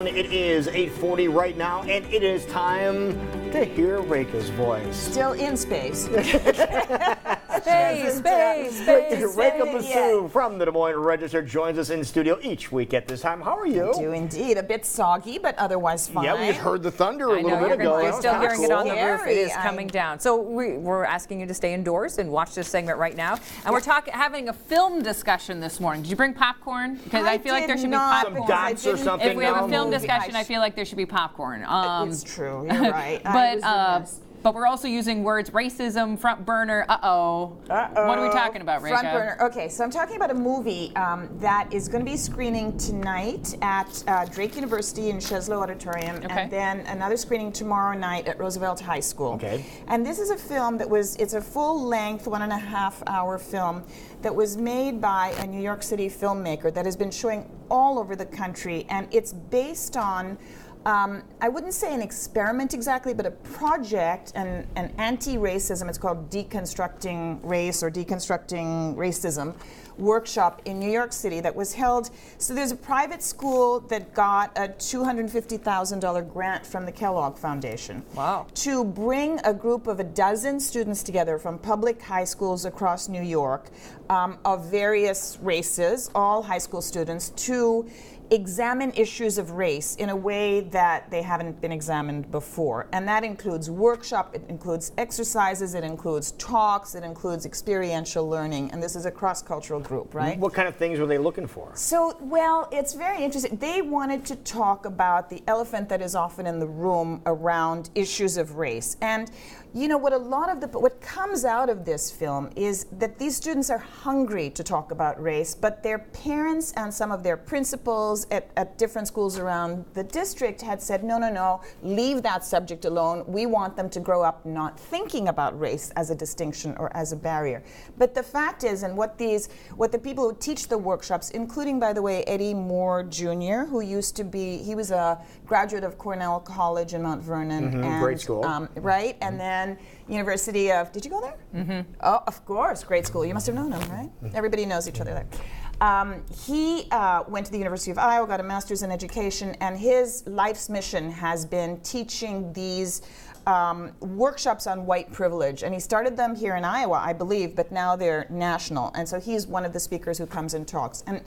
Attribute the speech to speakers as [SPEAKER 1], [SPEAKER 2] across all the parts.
[SPEAKER 1] It is 8:40 right now, and it is time to hear Rekha's voice.
[SPEAKER 2] Still in space.
[SPEAKER 3] Space.
[SPEAKER 1] Rekha Basu from the Des Moines Register joins us in studio each week at this time. How are you?
[SPEAKER 2] I do indeed. A bit soggy, but otherwise fine.
[SPEAKER 1] Yeah, we just heard the thunder a little bit ago.
[SPEAKER 3] You're still hearing it on the roof. It is
[SPEAKER 2] Scary.
[SPEAKER 3] coming down. So we're asking you to stay indoors and watch this segment right now. And we're having a film discussion this morning. Did you bring popcorn? Because I feel like there should be popcorn.
[SPEAKER 1] Some dots or something.
[SPEAKER 3] If we have a film
[SPEAKER 2] No.
[SPEAKER 3] discussion, I feel like there should be popcorn.
[SPEAKER 2] It's true. You're right.
[SPEAKER 3] But we're also using words racism, front burner, uh-oh. What are we talking about, Rekha?
[SPEAKER 2] Front burner. Okay, so I'm talking about a movie that is going to be screening tonight at Drake University in Sheslow Auditorium, and then another screening tomorrow night at Roosevelt High School.
[SPEAKER 1] Okay.
[SPEAKER 2] And this is a film it's a full-length, 1.5-hour film that was made by a New York City filmmaker that has been showing all over the country, and it's based on I wouldn't say an experiment exactly, but a project, an anti-racism, it's called Deconstructing Race or Deconstructing Racism workshop in New York City that was held. So there's a private school that got a $250,000 grant from the Kellogg Foundation.
[SPEAKER 3] Wow.
[SPEAKER 2] To bring a group of a dozen students together from public high schools across New York of various races, all high school students, to examine issues of race in a way that they haven't been examined before. And that includes workshop, it includes exercises, it includes talks, it includes experiential learning. And this is a cross-cultural group, right?
[SPEAKER 1] What kind of things were they looking for?
[SPEAKER 2] So, well, it's very interesting. They wanted to talk about the elephant that is often in the room around issues of race. And you know what what comes out of this film is that these students are hungry to talk about race, but their parents and some of their principals at different schools around the district had said, no, leave that subject alone. We want them to grow up not thinking about race as a distinction or as a barrier. But the fact is, and what the people who teach the workshops, including, by the way, Eddie Moore Jr., who he was a graduate of Cornell College in Mount Vernon. And,
[SPEAKER 1] great school.
[SPEAKER 2] Right, and then University of, did you go there? Mm-hmm. Oh, of course, great school. You must have known him, right? Everybody knows each other there. He went to the University of Iowa, got a master's in education, and his life's mission has been teaching these workshops on white privilege. And he started them here in Iowa, I believe, but now they're national. And so he's one of the speakers who comes and talks. And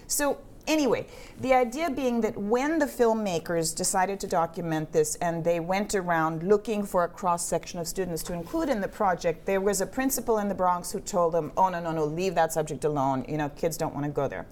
[SPEAKER 2] so anyway, the idea being that when the filmmakers decided to document this and they went around looking for a cross-section of students to include in the project, there was a principal in the Bronx who told them, oh, no, leave that subject alone. Kids don't want to go there.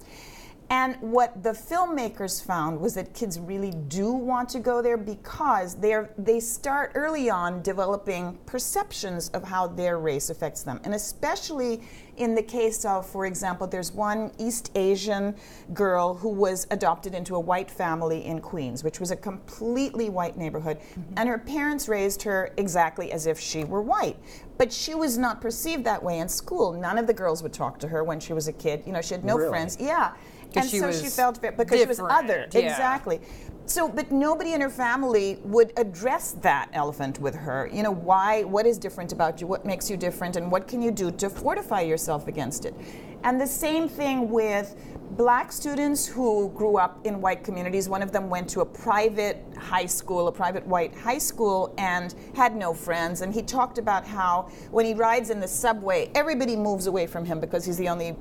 [SPEAKER 2] And what the filmmakers found was that kids really do want to go there because they start early on developing perceptions of how their race affects them. And especially in the case of, for example, there's one East Asian girl who was adopted into a white family in Queens, which was a completely white neighborhood. Mm-hmm. And her parents raised her exactly as if she were white. But she was not perceived that way in school. None of the girls would talk to her when she was a kid. She had no friends. Yeah. And so she felt because she was other.
[SPEAKER 3] Yeah.
[SPEAKER 2] Exactly. So, but nobody in her family would address that elephant with her. What is different about you? What makes you different? And what can you do to fortify yourself against it? And the same thing with black students who grew up in white communities. One of them went to a private high school, a private white high school, and had no friends. And he talked about how when he rides in the subway, everybody moves away from him because he's the only,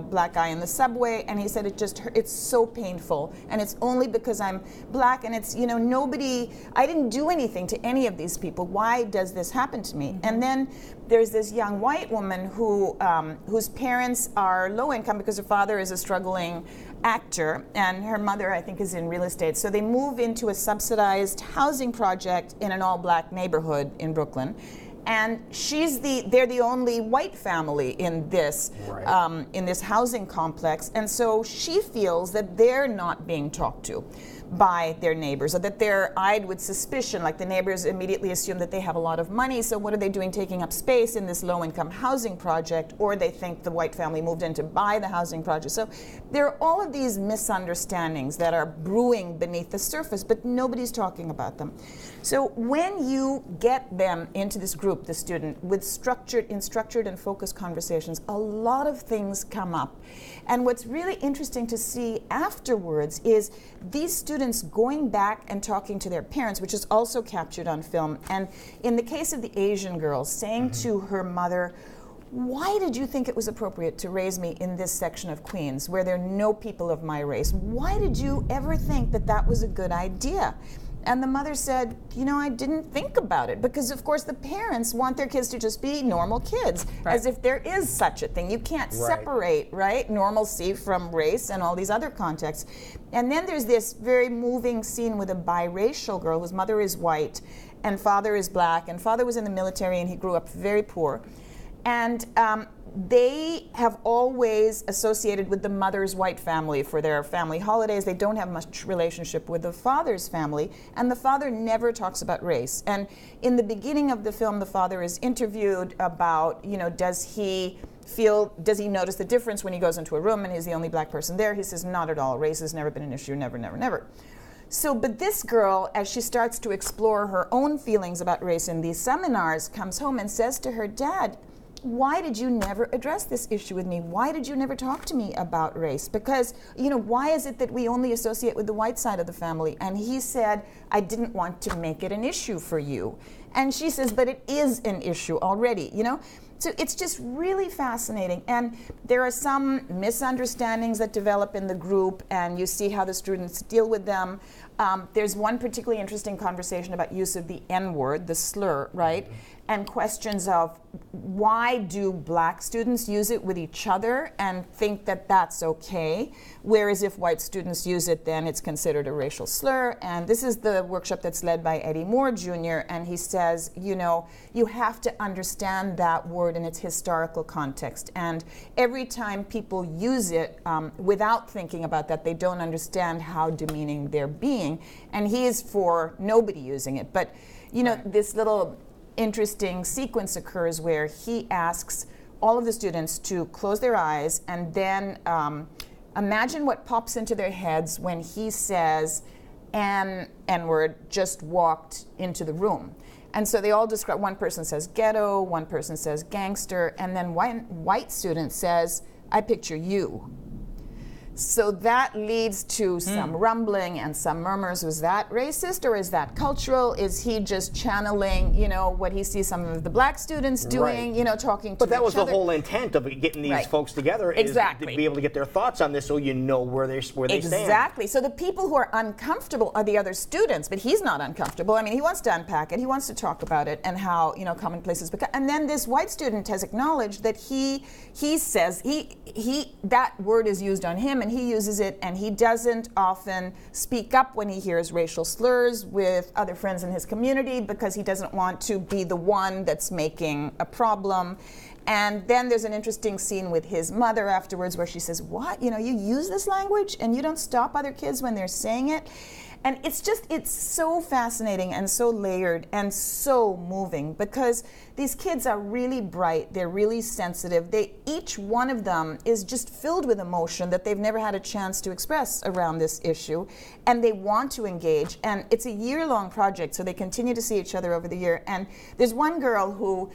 [SPEAKER 2] black guy in the subway. And he said it's so painful. And it's only because I'm black, and it's, I didn't do anything to any of these people. Why does this happen to me? Mm-hmm. And then there's this young white woman whose parents are low income because her father is a struggling actor and her mother, I think, is in real estate. So they move into a subsidized housing project in an all-black neighborhood in Brooklyn. And they're the only white family in this housing complex. And so she feels that they're not being talked to by their neighbors, or that they're eyed with suspicion, like the neighbors immediately assume that they have a lot of money, so what are they doing taking up space in this low-income housing project, or they think the white family moved in to buy the housing project. So there are all of these misunderstandings that are brewing beneath the surface, but nobody's talking about them. So when you get them into this group, the student, with structured and focused conversations, a lot of things come up. And what's really interesting to see afterwards is these students students going back and talking to their parents, which is also captured on film. And in the case of the Asian girl, saying to her mother, why did you think it was appropriate to raise me in this section of Queens where there are no people of my race? Why did you ever think that that was a good idea? And the mother said, you know, I didn't think about it, because of course the parents want their kids to just be normal kids, as if there is such a thing. You can't separate, right, normalcy from race and all these other contexts. And then there's this very moving scene with a biracial girl whose mother is white and father is black, and father was in the military and he grew up very poor. And they have always associated with the mother's white family for their family holidays. They don't have much relationship with the father's family, and the father never talks about race. And in the beginning of the film, the father is interviewed about, you know, does he notice the difference when he goes into a room and he's the only black person there? He says, not at all. Race has never been an issue, never, never, never. So, but this girl, as she starts to explore her own feelings about race in these seminars, comes home and says to her dad, why did you never address this issue with me? Why did you never talk to me about race? Because, you know, why is it that we only associate with the white side of the family? And he said, I didn't want to make it an issue for you. And she says, but it is an issue already, you know? So it's just really fascinating. And there are some misunderstandings that develop in the group, and you see how the students deal with them. There's one particularly interesting conversation about use of the N-word, the slur, right? And questions of why do black students use it with each other and think that that's okay, whereas if white students use it, then it's considered a racial slur. And this is the workshop that's led by Eddie Moore Jr., and he says, you know, you have to understand that word in its historical context. And every time people use it without thinking about that, they don't understand how demeaning they're being. And he is for nobody using it. But, you know, this little interesting sequence occurs where he asks all of the students to close their eyes and then imagine what pops into their heads when he says, an N-word just walked into the room. And so they all describe, one person says ghetto, one person says gangster, and then one white student says, I picture you. So that leads to some rumbling and some murmurs. Was that racist or is that cultural? Is he just channeling, you know, what he sees some of the black students doing, you know, talking to each other?
[SPEAKER 1] But that was the whole intent of getting these folks together, is to be able to get their thoughts on this so you know where they stand.
[SPEAKER 2] Exactly. So the people who are uncomfortable are the other students, but he's not uncomfortable. I mean, he wants to unpack it. He wants to talk about it and how, you know, commonplaces become. And then this white student has acknowledged that he says that word is used on him, and he uses it, and he doesn't often speak up when he hears racial slurs with other friends in his community because he doesn't want to be the one that's making a problem. And then there's an interesting scene with his mother afterwards where she says, what, you know, you use this language and you don't stop other kids when they're saying it? And it's so fascinating and so layered and so moving, because these kids are really bright, they're really sensitive. Each one of them is just filled with emotion that they've never had a chance to express around this issue, and they want to engage. And it's a year-long project, so they continue to see each other over the year. And there's one girl who,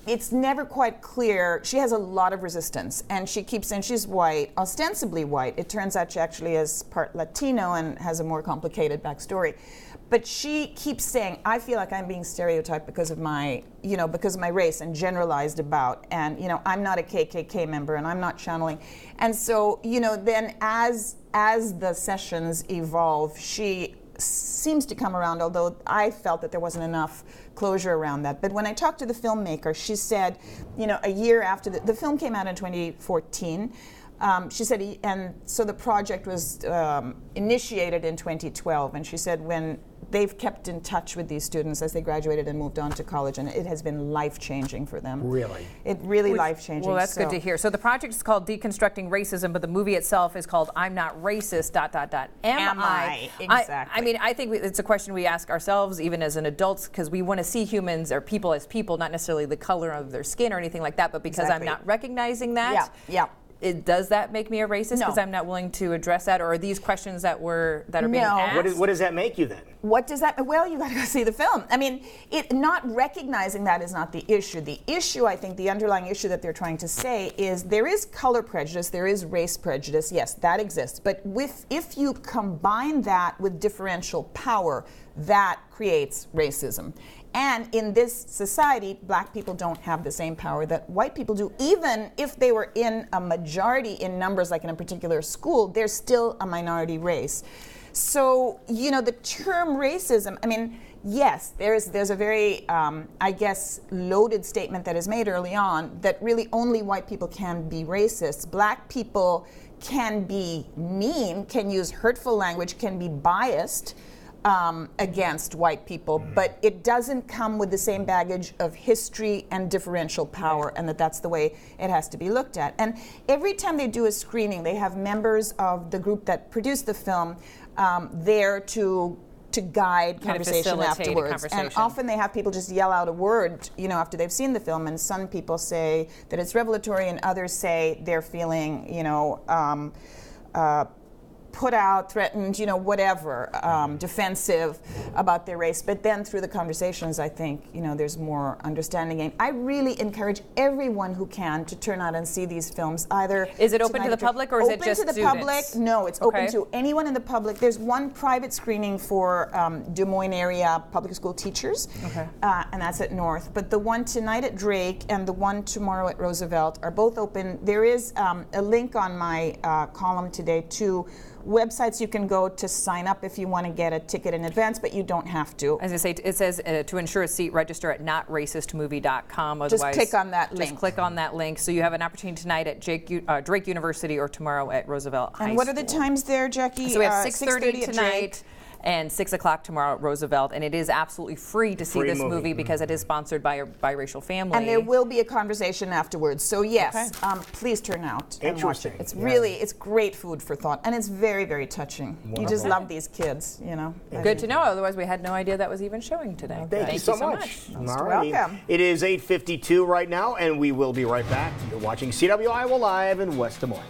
[SPEAKER 2] it's never quite clear. She has a lot of resistance, and she keeps saying she's white, ostensibly white. It turns out she actually is part Latino and has a more complicated backstory. But she keeps saying, I feel like I'm being stereotyped because of my race and generalized about, and, you know, I'm not a KKK member and I'm not channeling. And so, you know, then as the sessions evolve, she seems to come around, although I felt that there wasn't enough closure around that. But when I talked to the filmmaker, she said, you know, a year after the film came out in 2014, she said, and so the project was initiated in 2012, and she said when they've kept in touch with these students as they graduated and moved on to college, and it has been life-changing for them.
[SPEAKER 1] Really?
[SPEAKER 2] It really life-changing.
[SPEAKER 3] Well, that's good to hear. So the project is called Deconstructing Racism, but the movie itself is called I'm Not Racist, ... Am I?
[SPEAKER 2] Exactly.
[SPEAKER 3] I mean, I think it's a question we ask ourselves, even as an adults, because we want to see humans or people as people, not necessarily the color of their skin or anything like that, but because I'm not recognizing that.
[SPEAKER 2] Yeah.
[SPEAKER 3] does that make me a racist
[SPEAKER 2] No.
[SPEAKER 3] because I'm not willing to address that, or are these questions that are being
[SPEAKER 2] No.
[SPEAKER 3] asked?
[SPEAKER 1] What does that make you then?
[SPEAKER 2] What does that? Well, you got to go see the film. I mean, not recognizing that is not the issue. The issue, I think, the underlying issue that they're trying to say is there is color prejudice, there is race prejudice. Yes, that exists. But if you combine that with differential power, that creates racism. And in this society, black people don't have the same power that white people do. Even if they were in a majority in numbers, like in a particular school, they're still a minority race. So, the term racism, I mean, yes, there's a very, I guess, loaded statement that is made early on that really only white people can be racist. Black people can be mean, can use hurtful language, can be biased against white people, but it doesn't come with the same baggage of history and differential power, and that's the way it has to be looked at. And every time they do a screening, they have members of the group that produced the film there to guide conversation afterwards. And often they have people just yell out a word, after they've seen the film, and some people say that it's revelatory, and others say they're feeling, put out, threatened, whatever, defensive about their race. But then through the conversations, I think, there's more understanding. And I really encourage everyone who can to turn out and see these films. Either
[SPEAKER 3] is it open to the public, or is it just students?
[SPEAKER 2] Open to the public? No, it's open to anyone in the public. There's one private screening for Des Moines area public school teachers, and that's at North. But the one tonight at Drake and the one tomorrow at Roosevelt are both open. There is a link on my column today to websites you can go to sign up if you want to get a ticket in advance, but you don't have to.
[SPEAKER 3] As I say, it says to ensure a seat, register at notracistmovie.com.
[SPEAKER 2] Just click on that link.
[SPEAKER 3] Just click on that link. So you have an opportunity tonight at Drake University or tomorrow at Roosevelt High School.
[SPEAKER 2] And what are the times there, Jackie?
[SPEAKER 3] So we have 6:30 tonight and 6 o'clock tomorrow at Roosevelt, and it is absolutely free to see this movie because it is sponsored by a biracial family.
[SPEAKER 2] And there will be a conversation afterwards. So yes, please turn out and watch it. It's it's great food for thought, and it's very, very touching. Wonderful. You just love these kids,
[SPEAKER 3] Good to know. Otherwise, we had no idea that was even showing today.
[SPEAKER 1] Thank you so much.
[SPEAKER 2] All right. Welcome.
[SPEAKER 1] It is 8:52 right now, and we will be right back. You're watching CWI Live in West Des Moines.